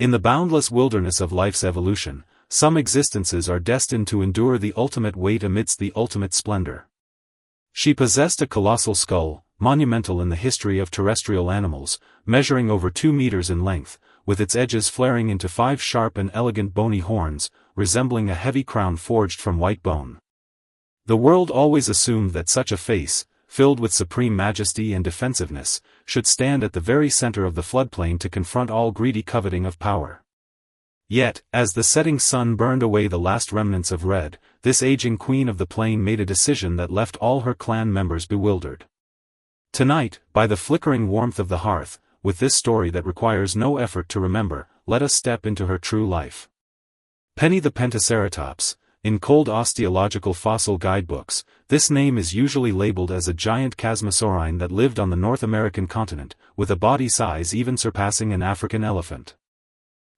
In the boundless wilderness of life's evolution, some existences are destined to endure the ultimate weight amidst the ultimate splendor. She possessed a colossal skull, monumental in the history of terrestrial animals, measuring over 2 meters in length, with its edges flaring into 5 sharp and elegant bony horns, resembling a heavy crown forged from white bone. The world always assumed that such a face, filled with supreme majesty and defensiveness, should stand at the very center of the floodplain to confront all greedy coveting of power. Yet, as the setting sun burned away the last remnants of red, this aging queen of the plain made a decision that left all her clan members bewildered. Tonight, by the flickering warmth of the hearth, with this story that requires no effort to remember, let us step into her true life. Penny the Pentaceratops. In cold osteological fossil guidebooks, this name is usually labeled as a giant chasmosaurine that lived on the North American continent, with a body size even surpassing an African elephant.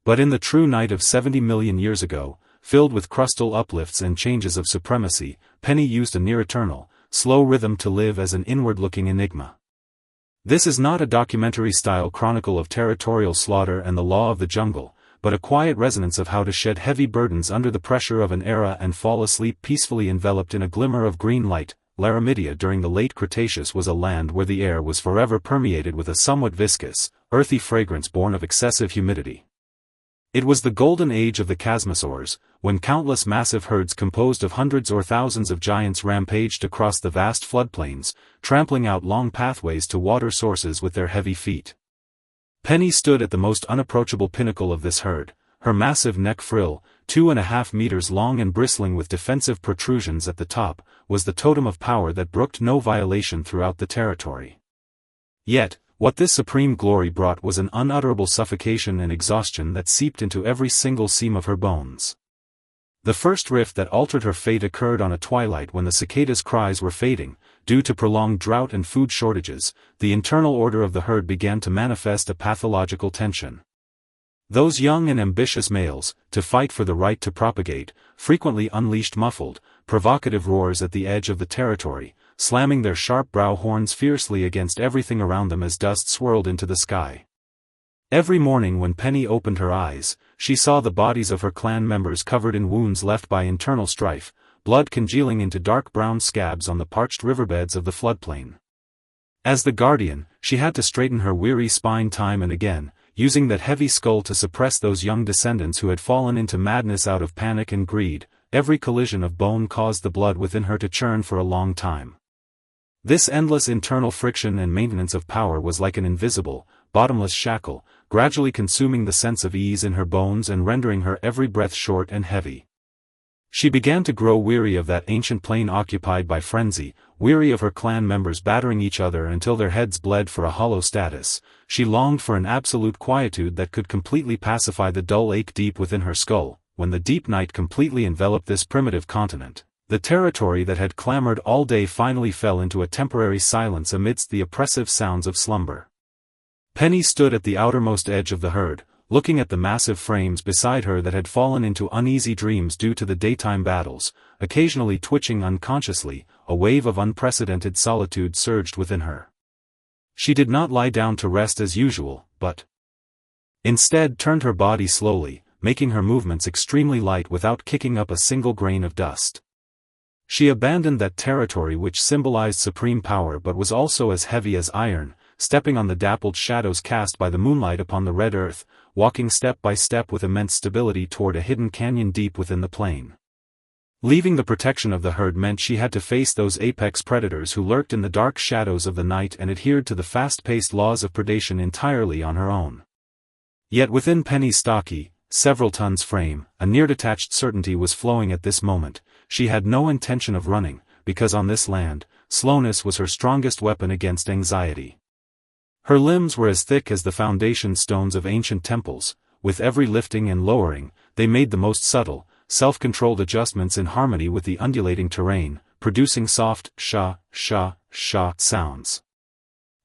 But in the true night of 70 million years ago, filled with crustal uplifts and changes of supremacy, Penny used a near-eternal, slow rhythm to live as an inward-looking enigma. This is not a documentary-style chronicle of territorial slaughter and the law of the jungle, but a quiet resonance of how to shed heavy burdens under the pressure of an era and fall asleep peacefully enveloped in a glimmer of green light. Laramidia during the late Cretaceous was a land where the air was forever permeated with a somewhat viscous, earthy fragrance born of excessive humidity. It was the golden age of the chasmosaurs, when countless massive herds composed of hundreds or thousands of giants rampaged across the vast floodplains, trampling out long pathways to water sources with their heavy feet. Penny stood at the most unapproachable pinnacle of this herd. Her massive neck frill, 2.5 meters long and bristling with defensive protrusions at the top, was the totem of power that brooked no violation throughout the territory. Yet, what this supreme glory brought was an unutterable suffocation and exhaustion that seeped into every single seam of her bones. The first rift that altered her fate occurred on a twilight when the cicadas' cries were fading. Due to prolonged drought and food shortages, the internal order of the herd began to manifest a pathological tension. Those young and ambitious males, to fight for the right to propagate, frequently unleashed muffled, provocative roars at the edge of the territory, slamming their sharp brow horns fiercely against everything around them as dust swirled into the sky. Every morning when Penny opened her eyes, she saw the bodies of her clan members covered in wounds left by internal strife, blood congealing into dark brown scabs on the parched riverbeds of the floodplain. As the guardian, she had to straighten her weary spine time and again, using that heavy skull to suppress those young descendants who had fallen into madness out of panic and greed. Every collision of bone caused the blood within her to churn for a long time. This endless internal friction and maintenance of power was like an invisible, bottomless shackle, gradually consuming the sense of ease in her bones and rendering her every breath short and heavy. She began to grow weary of that ancient plain occupied by frenzy, weary of her clan members battering each other until their heads bled for a hollow status. She longed for an absolute quietude that could completely pacify the dull ache deep within her skull. When the deep night completely enveloped this primitive continent, the territory that had clamored all day finally fell into a temporary silence amidst the oppressive sounds of slumber. Penny stood at the outermost edge of the herd, looking at the massive frames beside her that had fallen into uneasy dreams due to the daytime battles. Occasionally twitching unconsciously, a wave of unprecedented solitude surged within her. She did not lie down to rest as usual, but instead turned her body slowly, making her movements extremely light without kicking up a single grain of dust. She abandoned that territory which symbolized supreme power but was also as heavy as iron, stepping on the dappled shadows cast by the moonlight upon the red earth, walking step by step with immense stability toward a hidden canyon deep within the plain. Leaving the protection of the herd meant she had to face those apex predators who lurked in the dark shadows of the night and adhered to the fast-paced laws of predation entirely on her own. Yet within Penny's stocky, several tons frame, a near-detached certainty was flowing at this moment. She had no intention of running, because on this land, slowness was her strongest weapon against anxiety. Her limbs were as thick as the foundation stones of ancient temples. With every lifting and lowering, they made the most subtle, self-controlled adjustments in harmony with the undulating terrain, producing soft, sha, sha, sha sounds.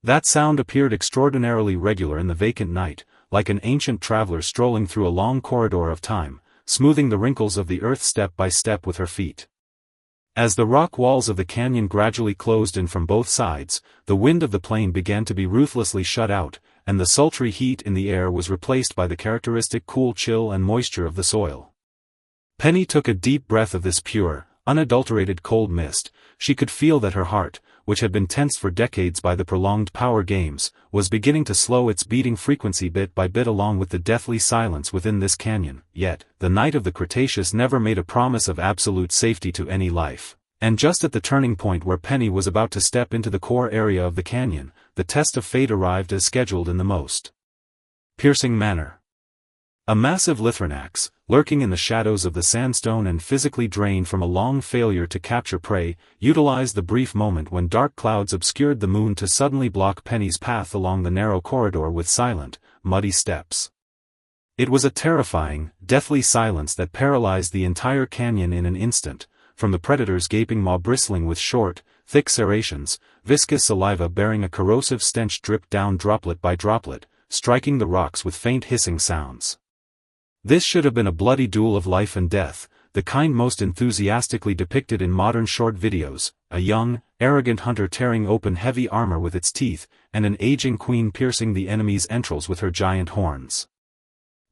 That sound appeared extraordinarily regular in the vacant night, like an ancient traveler strolling through a long corridor of time, smoothing the wrinkles of the earth step by step with her feet. As the rock walls of the canyon gradually closed in from both sides, the wind of the plain began to be ruthlessly shut out, and the sultry heat in the air was replaced by the characteristic cool chill and moisture of the soil. Penny took a deep breath of this pure, unadulterated cold mist. She could feel that her heart, which had been tensed for decades by the prolonged power games, was beginning to slow its beating frequency bit by bit along with the deathly silence within this canyon. Yet, the night of the Cretaceous never made a promise of absolute safety to any life. And just at the turning point where Penny was about to step into the core area of the canyon, the test of fate arrived as scheduled in the most piercing manner. A massive Lithranax, lurking in the shadows of the sandstone and physically drained from a long failure to capture prey, utilized the brief moment when dark clouds obscured the moon to suddenly block Penny's path along the narrow corridor with silent, muddy steps. It was a terrifying, deathly silence that paralyzed the entire canyon in an instant, from the predator's gaping maw bristling with short, thick serrations, viscous saliva bearing a corrosive stench dripped down droplet by droplet, striking the rocks with faint hissing sounds. This should have been a bloody duel of life and death, the kind most enthusiastically depicted in modern short videos, a young, arrogant hunter tearing open heavy armor with its teeth, and an aging queen piercing the enemy's entrails with her giant horns.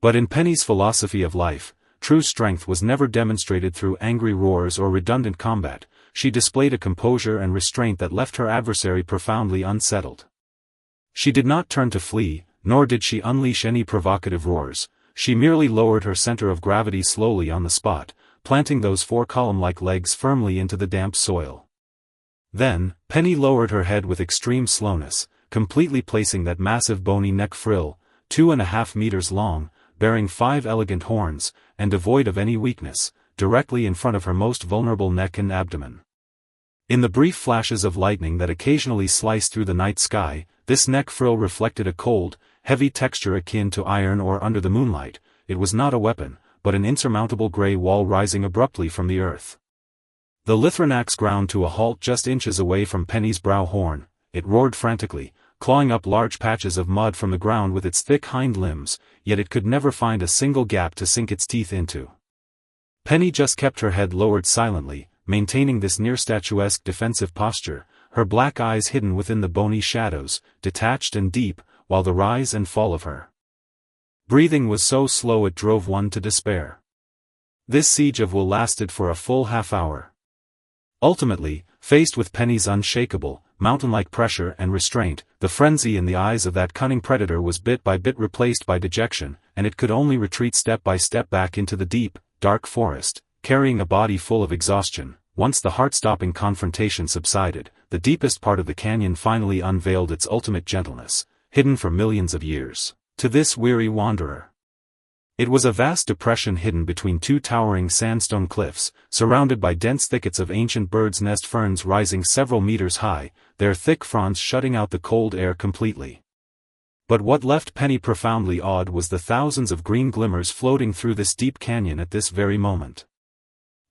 But in Penny's philosophy of life, true strength was never demonstrated through angry roars or redundant combat. She displayed a composure and restraint that left her adversary profoundly unsettled. She did not turn to flee, nor did she unleash any provocative roars. She merely lowered her center of gravity slowly on the spot, planting those four column-like legs firmly into the damp soil. Then, Penny lowered her head with extreme slowness, completely placing that massive bony neck frill, 2.5 meters long, bearing 5 elegant horns, and devoid of any weakness, directly in front of her most vulnerable neck and abdomen. In the brief flashes of lightning that occasionally sliced through the night sky, this neck frill reflected a cold, heavy texture akin to iron or under the moonlight. It was not a weapon, but an insurmountable gray wall rising abruptly from the earth. The Lithranax ground to a halt just inches away from Penny's brow horn. It roared frantically, clawing up large patches of mud from the ground with its thick hind limbs, yet it could never find a single gap to sink its teeth into. Penny just kept her head lowered silently, maintaining this near-statuesque defensive posture, her black eyes hidden within the bony shadows, detached and deep, while the rise and fall of her breathing was so slow it drove one to despair. This siege of will lasted for a full half-hour. Ultimately, faced with Penny's unshakable, mountain-like pressure and restraint, the frenzy in the eyes of that cunning predator was bit by bit replaced by dejection, and it could only retreat step by step back into the deep, dark forest, carrying a body full of exhaustion. Once the heart-stopping confrontation subsided, the deepest part of the canyon finally unveiled its ultimate gentleness, hidden for millions of years, to this weary wanderer. It was a vast depression hidden between two towering sandstone cliffs, surrounded by dense thickets of ancient bird's nest ferns rising several meters high, their thick fronds shutting out the cold air completely. But what left Penny profoundly awed was the thousands of green glimmers floating through this deep canyon at this very moment.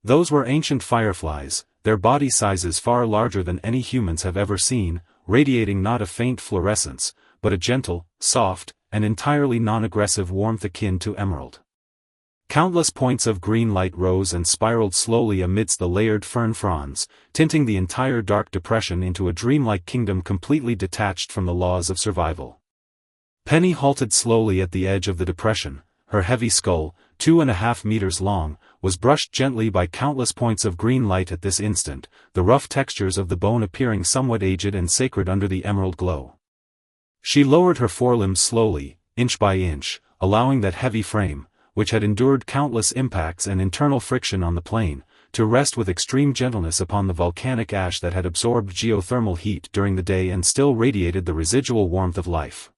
Those were ancient fireflies, their body sizes far larger than any humans have ever seen, radiating not a faint fluorescence, but a gentle, soft, and entirely non-aggressive warmth akin to emerald. Countless points of green light rose and spiraled slowly amidst the layered fern fronds, tinting the entire dark depression into a dreamlike kingdom completely detached from the laws of survival. Penny halted slowly at the edge of the depression. Her heavy skull, 2.5 meters long, was brushed gently by countless points of green light at this instant, the rough textures of the bone appearing somewhat aged and sacred under the emerald glow. She lowered her forelimbs slowly, inch by inch, allowing that heavy frame, which had endured countless impacts and internal friction on the plane, to rest with extreme gentleness upon the volcanic ash that had absorbed geothermal heat during the day and still radiated the residual warmth of life.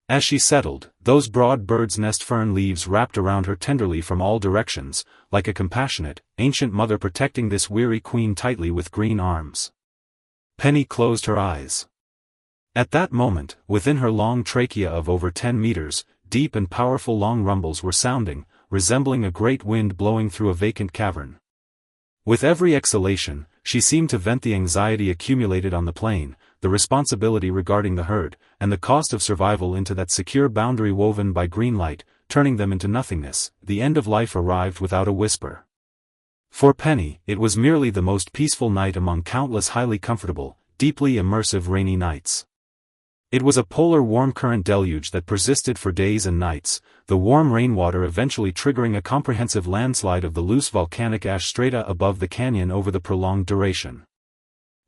As she settled, those broad bird's nest fern leaves wrapped around her tenderly from all directions, like a compassionate, ancient mother protecting this weary queen tightly with green arms. Penny closed her eyes. At that moment, within her long trachea of over 10 meters, deep and powerful long rumbles were sounding, resembling a great wind blowing through a vacant cavern. With every exhalation, she seemed to vent the anxiety accumulated on the plain, the responsibility regarding the herd, and the cost of survival into that secure boundary woven by green light, turning them into nothingness. The end of life arrived without a whisper. For Penny, it was merely the most peaceful night among countless highly comfortable, deeply immersive rainy nights. It was a polar warm current deluge that persisted for days and nights, the warm rainwater eventually triggering a comprehensive landslide of the loose volcanic ash strata above the canyon over the prolonged duration.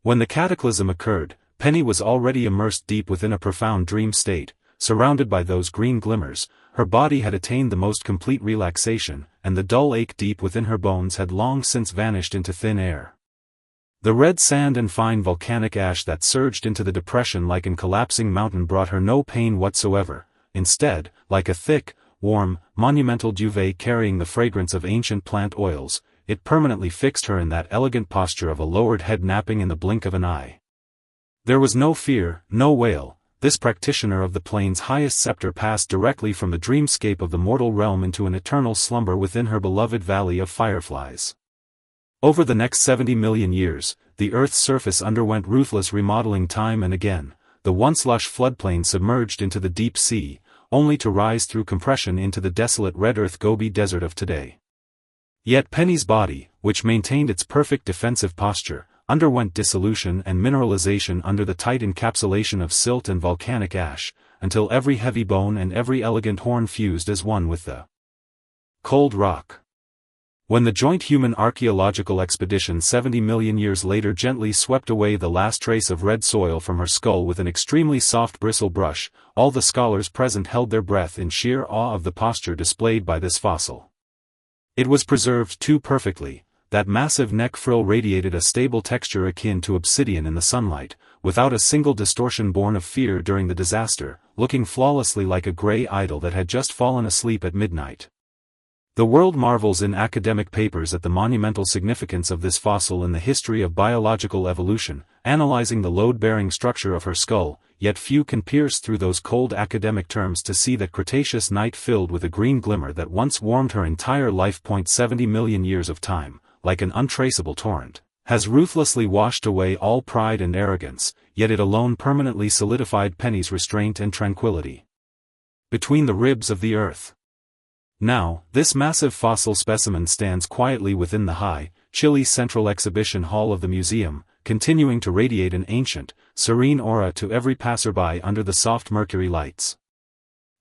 When the cataclysm occurred, Penny was already immersed deep within a profound dream state, surrounded by those green glimmers. Her body had attained the most complete relaxation, and the dull ache deep within her bones had long since vanished into thin air. The red sand and fine volcanic ash that surged into the depression like an collapsing mountain brought her no pain whatsoever. Instead, like a thick, warm, monumental duvet carrying the fragrance of ancient plant oils, it permanently fixed her in that elegant posture of a lowered head napping in the blink of an eye. There was no fear, no wail. This practitioner of the plane's highest scepter passed directly from the dreamscape of the mortal realm into an eternal slumber within her beloved valley of Fireflies. Over the next 70 million years, the Earth's surface underwent ruthless remodeling time and again. The once lush floodplain submerged into the deep sea, only to rise through compression into the desolate red earth Gobi Desert of today. Yet Penny's body, which maintained its perfect defensive posture, underwent dissolution and mineralization under the tight encapsulation of silt and volcanic ash, until every heavy bone and every elegant horn fused as one with the cold rock. When the joint human archaeological expedition 70 million years later gently swept away the last trace of red soil from her skull with an extremely soft bristle brush, all the scholars present held their breath in sheer awe of the posture displayed by this fossil. It was preserved too perfectly. That massive neck frill radiated a stable texture akin to obsidian in the sunlight, without a single distortion born of fear during the disaster, looking flawlessly like a gray idol that had just fallen asleep at midnight. The world marvels in academic papers at the monumental significance of this fossil in the history of biological evolution, analyzing the load-bearing structure of her skull, yet few can pierce through those cold academic terms to see that Cretaceous night filled with a green glimmer that once warmed her entire life. 70 million years of time, like an untraceable torrent, has ruthlessly washed away all pride and arrogance, yet it alone permanently solidified Penny's restraint and tranquility. Between the ribs of the earth. Now, this massive fossil specimen stands quietly within the high, chilly central exhibition hall of the museum, continuing to radiate an ancient, serene aura to every passerby under the soft mercury lights.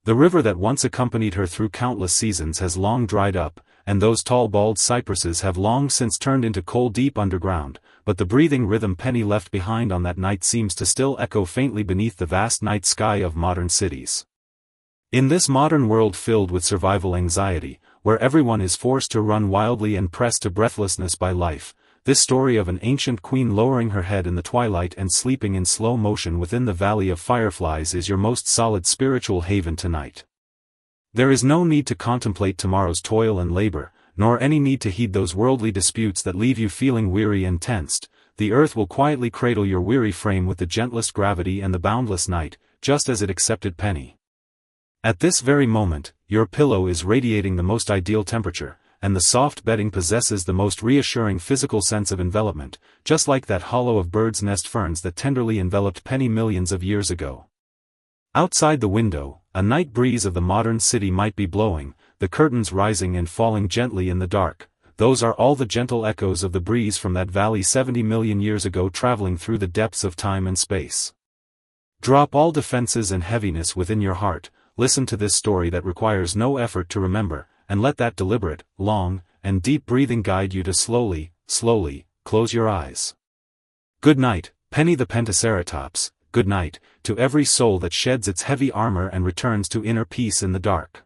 The river that once accompanied her through countless seasons has long dried up, and those tall bald cypresses have long since turned into coal deep underground, but the breathing rhythm Penny left behind on that night seems to still echo faintly beneath the vast night sky of modern cities. In this modern world filled with survival anxiety, where everyone is forced to run wildly and pressed to breathlessness by life, this story of an ancient queen lowering her head in the twilight and sleeping in slow motion within the Valley of Fireflies is your most solid spiritual haven tonight. There is no need to contemplate tomorrow's toil and labor, nor any need to heed those worldly disputes that leave you feeling weary and tensed. The earth will quietly cradle your weary frame with the gentlest gravity and the boundless night, just as it accepted Penny. At this very moment, your pillow is radiating the most ideal temperature, and the soft bedding possesses the most reassuring physical sense of envelopment, just like that hollow of bird's nest ferns that tenderly enveloped Penny millions of years ago. Outside the window, a night breeze of the modern city might be blowing, the curtains rising and falling gently in the dark. Those are all the gentle echoes of the breeze from that valley 70 million years ago traveling through the depths of time and space. Drop all defenses and heaviness within your heart. Listen to this story that requires no effort to remember, and let that deliberate, long, and deep breathing guide you to slowly, close your eyes. Good night, Penny the Pentaceratops. Good night, to every soul that sheds its heavy armor and returns to inner peace in the dark.